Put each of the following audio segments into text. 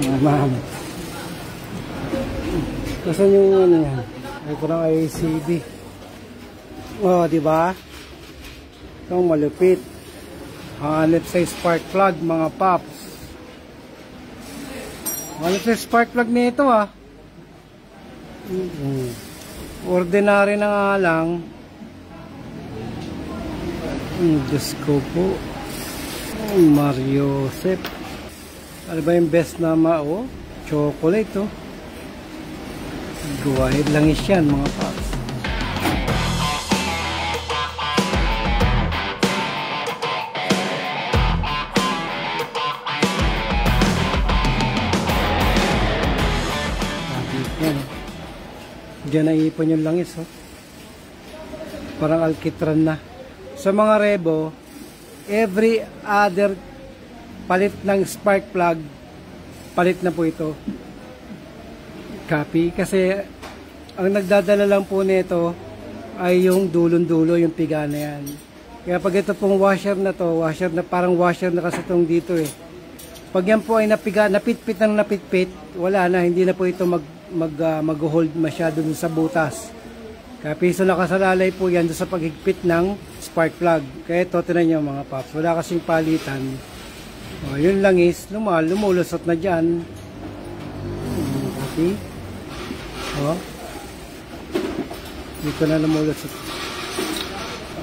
Ma'am. Kasi yung ano yan? Ay ko ng ICB. Oh, di ba? Itong malupit. Hanip sa spark plug, mga paps. Hanip sa spark plug nito ah. Ordinary na nga lang. Diyos ko po. Mario Sep. Ano ba yung best na mao? Chocolate oh. Guwahid langis yan mga paps. Yan. Diyan naipon yung langis oh. Parang alkitran na. Sa mga rebo, every other palit ng spark plug, palit na po ito. Copy. Kasi ang nagdadala lang po nito ay yung dulon-dulo, yung piga na yan. Kaya pag ito pong washer na to, washer na parang washer na kasi itong dito eh. Pag yan po ay napiga, napitpit ng napitpit, wala na, hindi na po ito mag-hold masyado dun sa butas. Kaya piso nakasalalay po yan sa paghigpit ng spark plug. Kaya ito, tinan nyo mga paps, wala kasing palitan. O, yun lang is, lumulusot na dyan. Okay. O. Dito na lumulusot.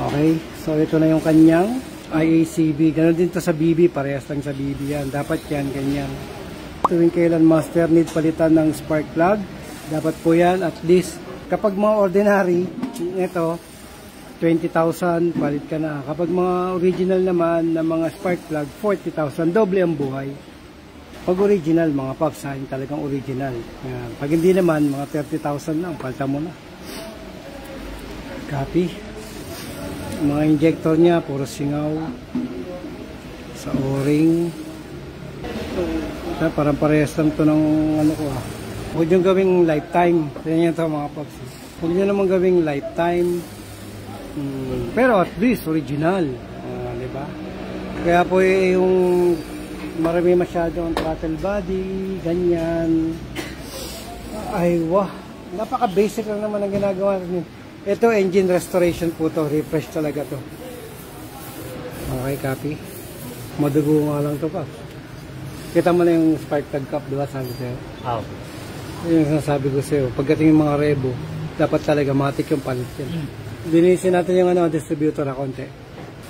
Okay. So, ito na yung kanyang IACB. Ganon din to sa BB. Parehas lang sa BB yan. Dapat yan, ganyan. Tuwing kailan master need palitan ng spark plug, dapat po yan at least kapag mga ordinary, ito 20,000 palit ka na. Kapag mga original naman na mga spark plug, 40,000, doble ang buhay. Pag original, mga paps, yung talagang original. Yan. Pag hindi naman, mga 30,000 lang, palta mo na. Copy. Mga injector niya, puro singaw. Sa o-ring. Parang parehas lang ito ng ano ko ah. Huwag nyo gawing lifetime. Yan ito mga paps. Huwag nyo naman gawing lifetime. Pero at least original. Diba? Kaya po yung marami masyado ang throttle body, ganyan. Ay wah. Napaka basic lang naman ang ginagawa natin. Ito engine restoration po to. Refresh talaga to. Okay, copy. Madugo nga lang to pa. Kita mo na yung spark plug cap, diba sabi sa'yo? Oo. Yung sinasabi ko sa'yo, pagdating yung mga rebo, dapat talaga matik yung palit yan. Dinisin natin yung ano, distributor na konti.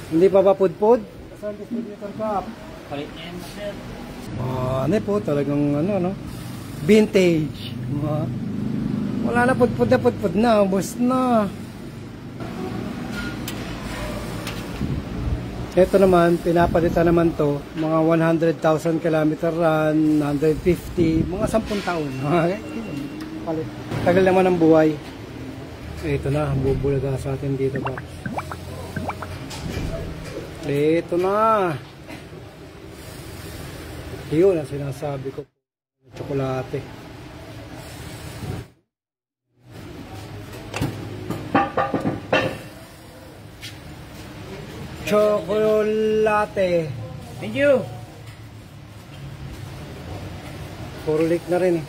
Hindi pa ba pudpud? Saan distributor cap? Palit niya yan, sir. Ano po, talagang ano, no? Vintage. Wala na pudpud na, ubos na. Ito naman, pinapalitan naman to, mga 100,000 km run, 150, mga 10 taon. Palit. Tagal naman ang buhay. Ito na, bubulaga sa atin dito pa. Ito na. Yun ang sinasabi ko. Tsokolate. Chocolate. Thank you. Puro leak na rin eh.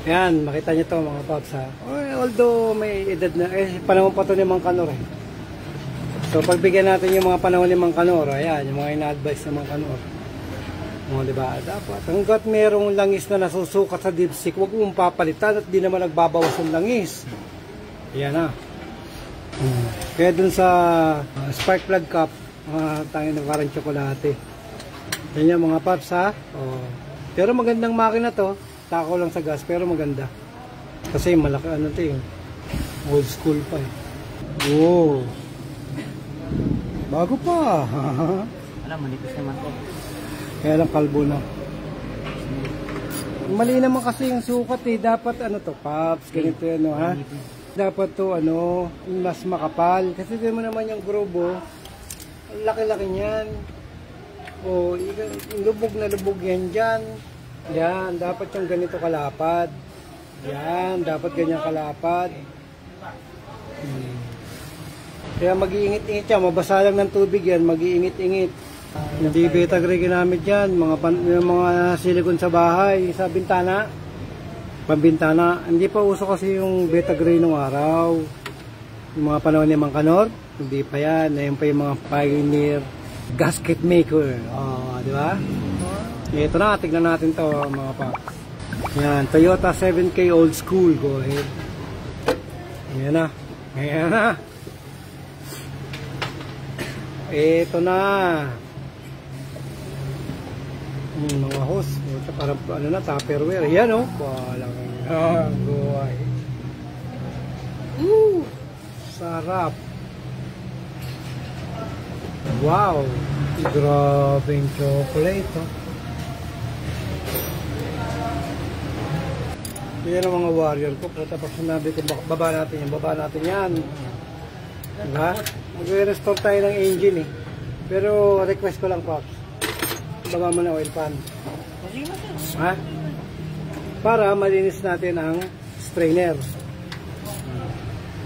Yan, makita nyo to mga paps ha. Although may edad na, panahon pa to ni Mang Kanor eh. So pagbigyan natin yung mga panahon ni Mang Kanor, ayan, yung mga ina-advise ng Mang Kanor. Diba? Dapat, hanggat merong langis na nasusukat sa dipstick, huwag mong papalitan at di naman nagbabawas ng langis. Yan na. Kaya dun sa spark plug cap, tangin na parang tsokolate. Yan yung mga paps ha. Pero magandang makina to. Tako lang sa gas pero maganda. Kasi malaki ano to yung old school pa eh. Wow. Bago pa. Alam, manipis naman to. Kaya lang kalbo na. Mali naman kasi yung sukat eh. Dapat ano to, paps, ganito yan no, ha. Dapat to ano, mas makapal. Kasi di mo naman yung grubo, laki-laki niyan. O, lubog na lubog yan dyan. Yan, dapat yung ganito kalapad. Yan, dapat ganyan kalapad. Kaya mag-iingit-ingit yan, mabasa lang ng tubig yan, mag-iingit-ingit. Hindi beta gray ginamit yan. Yung mga silicone sa bahay, sa bintana. Pambintana. Hindi pa uso kasi yung beta gray nung araw. Yung mga panahon ni Mang Kanor, hindi pa yan. Ngayon pa yung mga pioneer gasket maker. Di ba? Ito na, tignan natin to mga paps. Yan, Toyota 7K old school. Go ahead. Ayan na. Ayan na. Ito na. Mga hose. Parang ano na, tupperware. Ayan o. Balang. Go ahead. Sarap. Wow. Grabe yung chocolate. Yan ang mga warrior ko. Puta, pag sinabi ko, baba natin yan. Diba? Mag-restore tayo ng engine eh. Pero request ko lang, Pops. Baba mo na oil pan. Ha? Para malinis natin ang strainer.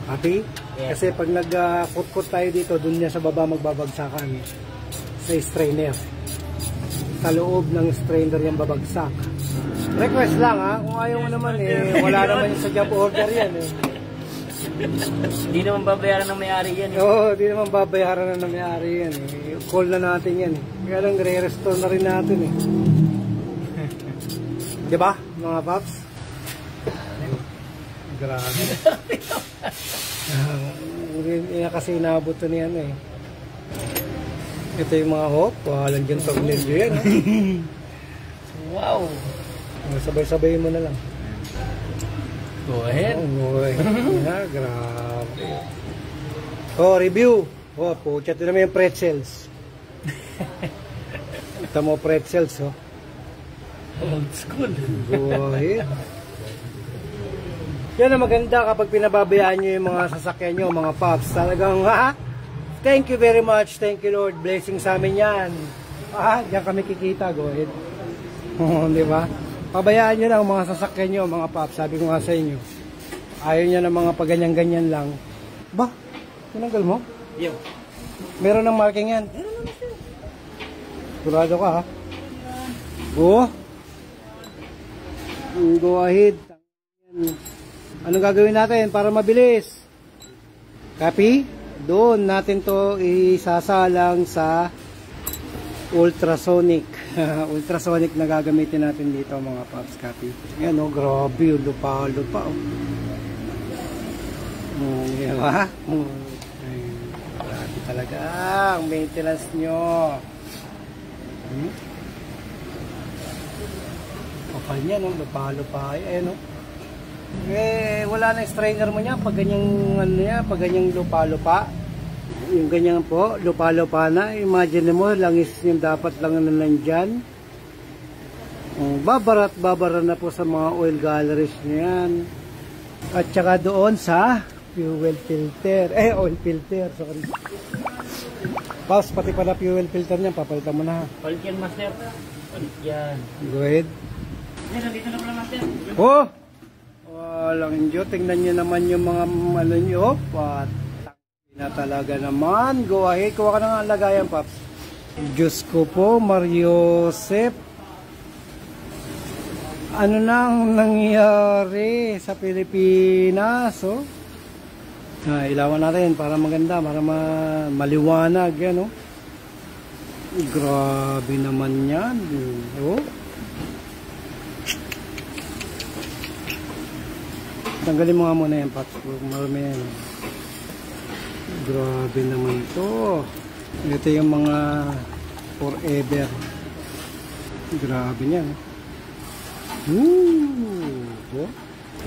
Happy? Yeah. Kasi pag nag-cut-cut tayo dito, dun niya sa baba magbabagsakan sa strainer. Sa loob ng strainer yung babagsak. Request lang ha, kung ayaw mo naman eh, wala naman yung sa job order yan eh. Hindi naman babayaran ng may-ari yan eh. Oo, hindi naman babayaran ng may-ari yan eh. Call na natin yan eh. Kaya lang re-restore na rin natin eh. Diba mga paps? Grabe. Kasi inabot to niyan eh. Ito yung mga hope, walang dyan tornilyo yan. Wow! Sabay-sabay mo na lang. Go ahead. Grabe. Review. Pucha, ito naman yung pretzels. Ito mo pretzels, Old school. Go ahead. Yan ang maganda kapag pinababayaan nyo yung mga sasakyan nyo, mga paps. Talagang, thank you very much. Thank you, Lord. Blessing sa amin yan. Diyan kami kikita. Go ahead. Di ba? Pabayaan nyo lang ang mga sasakyan nyo, mga paps. Sabi ko nga sa inyo. Ayaw nyo ng mga paganyan-ganyan lang. Ba? Tinanggal mo? Yo. Meron ng marking yan. Sigurado ka ha? Go ahead. Anong gagawin natin para mabilis? Copy? Doon natin to isasalang sa ultrasonic. Ultrasonic na gagamitin natin dito mga paps. Copy. Yan grabe yung lupa-lupa diba? Grabe talaga ang maintenance nyo. Kapal niya lupa-lupa. Wala na strainer mo niya pag ganyang pag ganyang lupa-lupa. Yung ganyan po, lupa-lupa na. Imagine mo, langis yung dapat lang na nandyan. Babara na po sa mga oil galleries niyan. At saka doon sa fuel filter. Oil filter, sorry. Paus, pati pala fuel filter niyan, papalitan mo na. Palit yan, master. Palit yan. Go ahead. Dito na pala, master. Walang inyo. Tingnan nyo naman yung mga ano nyo. Na talaga naman. Go ahead. Kuha ka na nga lagayan, Paps. Diyos ko po, Mariosep. Ano nang nangyari sa Pilipinas? Ilawan natin para maganda, para maliwanag. Yan, Grabe naman yan. Tanggalin mo nga muna yan, Paps. Marami yan. Grabe naman to. Ito yung mga forever. Grabe niyan.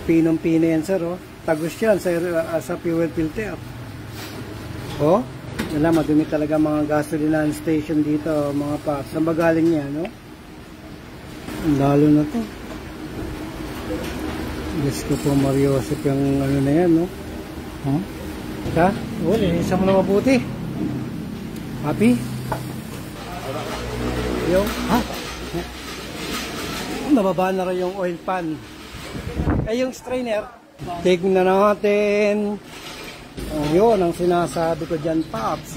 Pinong-pino yan, sir. Tagos yan sa fuel filter. Wala, madumi talaga mga gasoline station dito, mga paps. Saan ba galing yan, Lalo na to. Diyos ko po, Mariosep, yung ano na yan, linisan mo na mabuti. Happy? Nababa na rin yung oil pan. Yung strainer, tignan natin. Yun ang sinasabi ko dyan, Pops.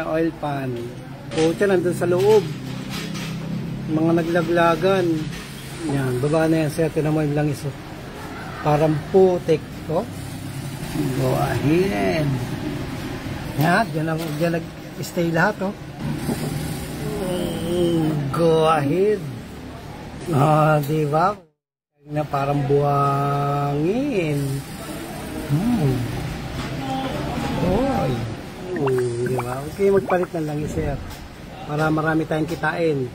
Oil pan. Puta, nandun sa loob. Mga naglaglagan. Yan, baba na yan, sir. Tinan mo yung langis, oh. Parang putik, oh. Go ahead. Yan, dyan nag-stay lahat, oh. Go ahead. Diba? Na parang buhangin. Oy. Diba? Okay, magpalit ng langis, sir. Para marami tayong kitain.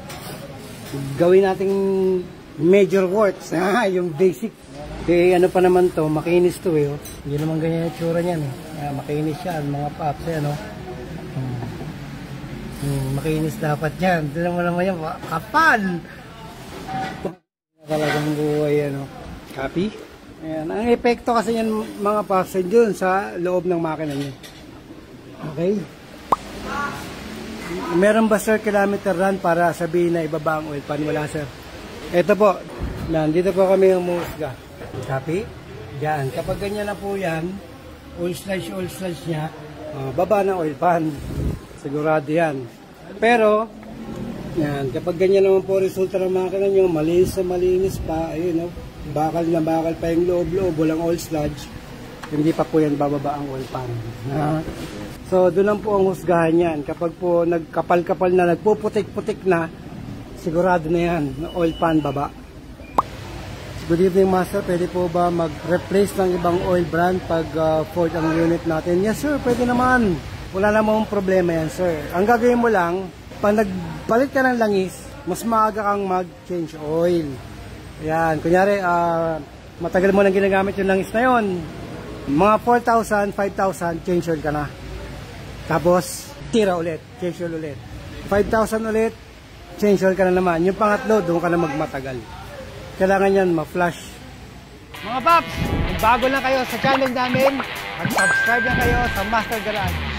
Gawin nating major works. Yung basic. Okay, ano pa naman to, makinis to eh. Oh. Hindi naman ganyan yung tsura niyan eh. Makinis yan, mga paps eh, no? Makinis dapat yan. Tignan mo naman yan, kapal! Talagang buhay, ano? Copy? Ayan. Ang epekto kasi yan, mga paps, dun sa loob ng makina niyo. Okay? Meron ba, sir, kilometer run para sabihin na ibaba ang oil pan? Wala, sir. Ito po, nandito po kami yung musga. Copy? Diyan. Kapag ganyan na po yan, oil sludge niya, baba ng oil pan. Sigurado yan. Pero, yan, kapag ganyan naman po resulta ng makina nyo, malinis pa, ayun, no? Bakal na bakal pa yung loob-loob, walang oil sludge, hindi pa po yan bababa ang oil pan. So, doon lang po ang husgahan yan. Kapag po nagkapal-kapal na, nagpuputik-putik na, sigurado na yan, oil pan baba. Good evening, master. Pwede po ba mag-replace ng ibang oil brand pag Ford ang unit natin? Yes, sir. Pwede naman. Wala namang problema yan, sir. Ang gagawin mo lang, pag nagpalit ka ng langis, mas maaga kang mag-change oil. Ayan. Kunyari, matagal mo nang ginagamit yung langis na yon. Mga 4,000, 5,000, change oil ka na. Tapos, tira ulit. Change oil ulit. 5,000 ulit, change oil ka na naman. Yung pangatlo, doon ka na magmatagal. Kailangan yan ma-flush. Mga paps, kung bago lang kayo sa channel namin, mag-subscribe na kayo sa Master Garage.